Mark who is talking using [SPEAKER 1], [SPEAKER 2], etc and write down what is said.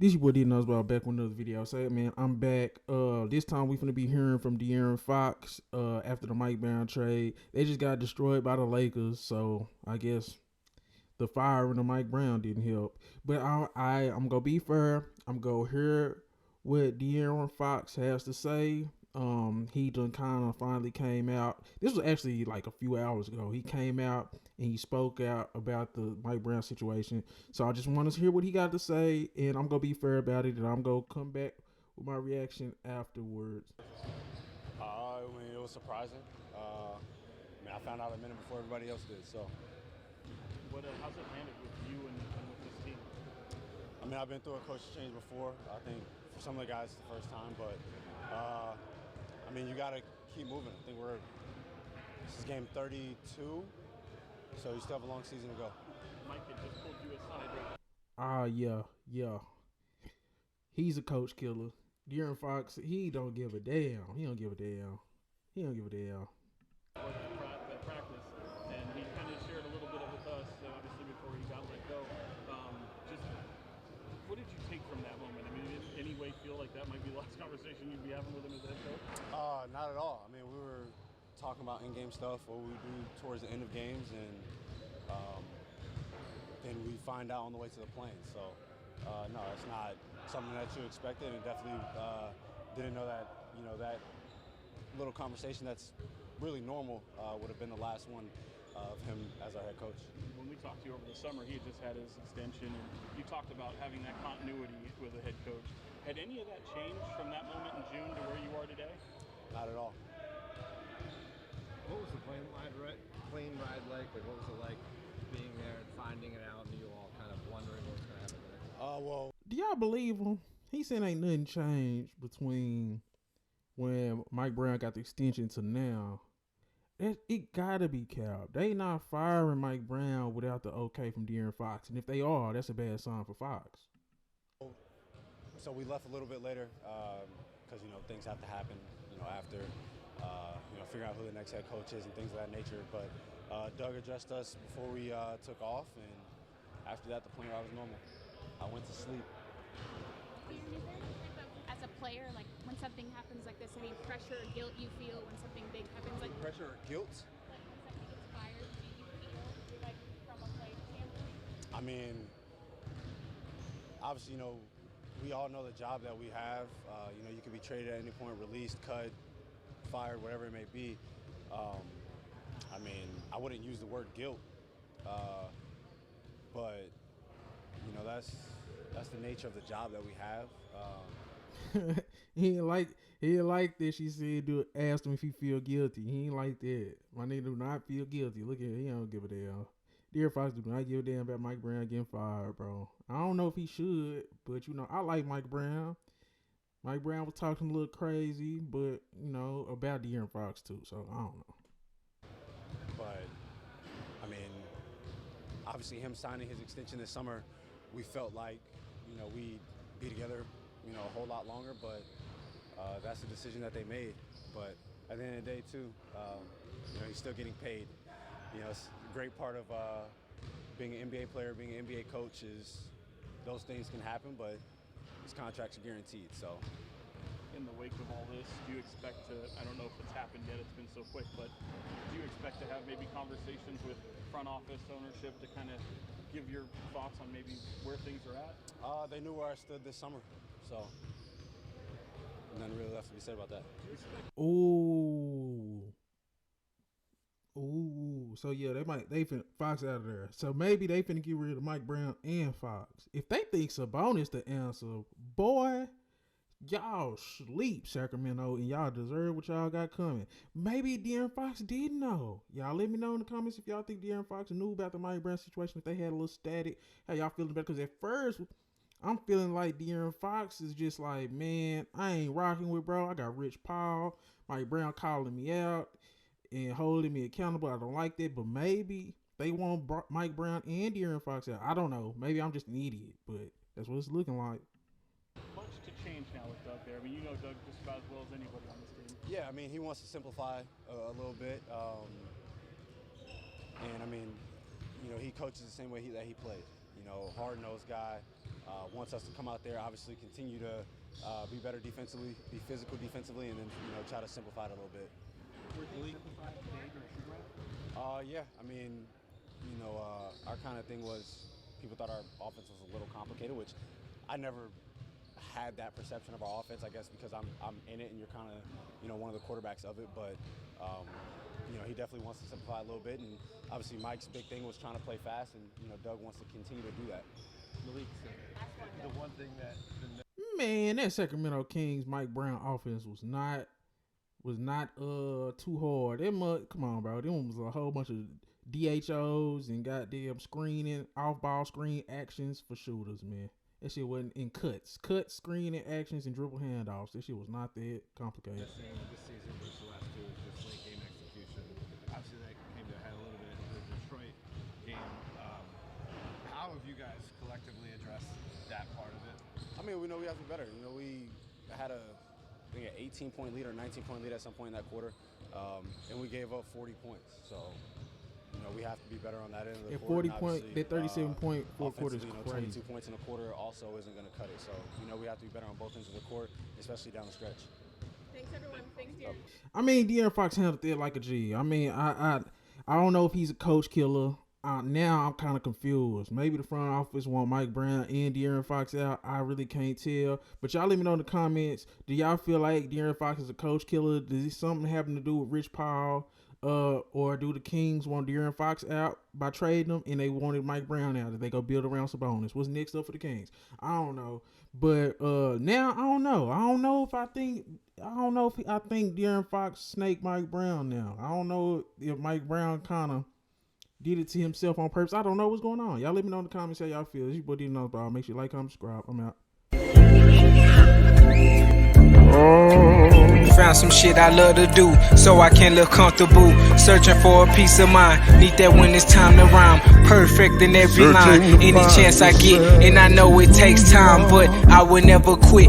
[SPEAKER 1] This your boy didn't know about back with another video. Say man, I'm back. This time we finna be hearing from De'Aaron Fox. After the Mikebrown trade, they just got destroyed by the Lakers. So I guess the fire and the Mikebrown didn't help. But I'm gonna be fair. I'm gonna hear what De'Aaron Fox has to say. He done kind of finally came out. This was actually like a few hours ago. He came out and he spoke out about the Mike Brown situation. So I just want to hear what he got to say, and I'm gonna be fair about it, and I'm gonna come back with my reaction afterwards.
[SPEAKER 2] It was surprising. I found out a minute before everybody else did. So,
[SPEAKER 3] How's it landed with you and with this team?
[SPEAKER 2] I've been through a coach change before. I think for some of the guys, it's the first time. But, you got to keep moving. I think this is game 32, so you still have a long season to go.
[SPEAKER 3] Mike had just pulled you aside.
[SPEAKER 1] Yeah. He's a coach killer. De'Aaron Fox, he don't give a damn. He don't give a damn.
[SPEAKER 3] At practice, and he kind of shared a little bit of it with us, obviously before he got let go. Just what did you take from that moment? In any way feel like that might be the last conversation you'd be having with him as head coach?
[SPEAKER 2] Not at all. We were talking about in-game stuff, what we do towards the end of games, and then we find out on the way to the plane. So, no, it's not something that you expected, and definitely didn't know that, that little conversation that's really normal would have been the last one of him as our head coach.
[SPEAKER 3] When we talked to you over the summer, he had just had his extension, and you talked about having that continuity with a head coach. Had any of that changed from that moment in June to where you are today?
[SPEAKER 2] Not at all.
[SPEAKER 4] What was the plane ride like? What was it like being there and finding it out, and you all kind of wondering what was going to happen next?
[SPEAKER 1] Do y'all believe him? He said ain't nothing changed between when Mike Brown got the extension to now. It gotta be cap. They not firing Mike Brown without the okay from De'Aaron Fox, and if they are, that's a bad sign for Fox.
[SPEAKER 2] So we left a little bit later because things have to happen. After figuring out who the next head coach is and things of that nature. But Doug addressed us before we took off, and after that, the plane ride was normal. I went to sleep.
[SPEAKER 5] As a player, like when something happens like this, any pressure or guilt you feel when something big happens? Like
[SPEAKER 2] pressure or guilt?
[SPEAKER 5] Like when something gets fired, do you feel like from a player standpoint?
[SPEAKER 2] Obviously, we all know the job that we have. You can be traded at any point, released, cut, fired, whatever it may be. I wouldn't use the word guilt, but that's the nature of the job that we have.
[SPEAKER 1] he ain't like this. She said, asked him if he feel guilty. He ain't like that. My nigga do not feel guilty. Look at him. He don't give a damn. De'Aaron Fox do not give a damn about Mike Brown getting fired, bro. I don't know if he should, but I like Mike Brown. Mike Brown was talking a little crazy, but about De'Aaron Fox too. So I don't know.
[SPEAKER 2] But obviously him signing his extension this summer, we felt like we'd be together a whole lot longer, but that's the decision that they made. But at the end of the day too, he's still getting paid. It's a great part of being an NBA player, being an NBA coach is those things can happen, but his contracts are guaranteed. So
[SPEAKER 3] in the wake of all this, do you expect to, I don't know if it's happened yet, it's been so quick, but do you expect to have maybe conversations with front office ownership to kind of give your thoughts on maybe where things are at?
[SPEAKER 2] They knew where I stood this summer, so nothing really left to be said about that.
[SPEAKER 1] Ooh. So yeah, they finna Fox out of there. So maybe they finna get rid of Mike Brown and Fox. If they think Sabonis the answer, boy, y'all sleep, Sacramento, and y'all deserve what y'all got coming. Maybe De'Aaron Fox did know. Y'all let me know in the comments if y'all think De'Aaron Fox knew about the Mike Brown situation, if they had a little static. How y'all feeling about it? Because at first, I'm feeling like De'Aaron Fox is just like, man, I ain't rocking with bro. I got Rich Paul, Mike Brown calling me out and holding me accountable. I don't like that, but maybe they want Mike Brown and De'Aaron Fox out. I don't know. Maybe I'm just an idiot, but that's what it's looking like.
[SPEAKER 3] Much to change now with Doug there. You know Doug just about as well as anybody on this team.
[SPEAKER 2] Yeah, he wants to simplify a little bit, and he coaches the same way that he played. Hard-nosed guy, wants us to come out there, obviously continue to be better defensively, be physical defensively, and then try to simplify it a little bit.
[SPEAKER 3] Were they simplified today during shoot-around?
[SPEAKER 2] Yeah, I mean, our kind of thing was people thought our offense was a little complicated, which I never had that perception of our offense, I guess, because I'm in it and you're kind of, one of the quarterbacks of it. But, he definitely wants to simplify a little bit. And obviously Mike's big thing was trying to play fast, and, Doug wants to continue to do that.
[SPEAKER 4] Malik, the one thing that
[SPEAKER 1] Man, that Sacramento Kings Mikebrown offense was not too hard. Come on, bro. Them was a whole bunch of DHOs and goddamn screening, off-ball screen actions for shooters, man. That shit wasn't in cuts, screening actions, and dribble handoffs. That shit was not that complicated.
[SPEAKER 4] this season versus the last two is just late game execution. Obviously, that came to a head a little bit in the Detroit game. How have you guys collectively addressed that part of it?
[SPEAKER 2] I mean, we know we have to be better. We had an 18-point lead or 19-point lead at some point in that quarter, and we gave up 40 points. So, we have to be better on that end of the
[SPEAKER 1] court.
[SPEAKER 2] 40 point,
[SPEAKER 1] that 37-point fourth quarter is crazy.
[SPEAKER 2] 22 points in a quarter also isn't going to cut it. So, we have to be better on both ends of the court, especially down the stretch.
[SPEAKER 5] Thanks, everyone. Thanks, De'Aaron.
[SPEAKER 1] I mean, De'Aaron Fox handled it like a G. I mean, I don't know if he's a coach killer. Now I'm kind of confused. Maybe the front office want Mikebrown and De'Aaron Fox out. I really can't tell. But y'all let me know in the comments. Do y'all feel like De'Aaron Fox is a coach killer? Does it something having to do with Rich Paul? Or do the Kings want De'Aaron Fox out by trading him and they wanted Mikebrown out? Did they go build around Sabonis? What's next up for the Kings? I don't know. But now I don't know. I think De'Aaron Fox snaked Mikebrown now. I don't know if Mikebrown kind of did it to himself on purpose. I don't know what's going on. Y'all let me know in the comments how y'all feel. It's your boy D-Knows, make sure you like, comment, subscribe. I'm out.
[SPEAKER 6] Found some shit I love to do, so I can live comfortable. Searching for a peace of mind, need that when it's time to rhyme. Perfect in every line, any chance I get, and I know it takes time, but I will never quit.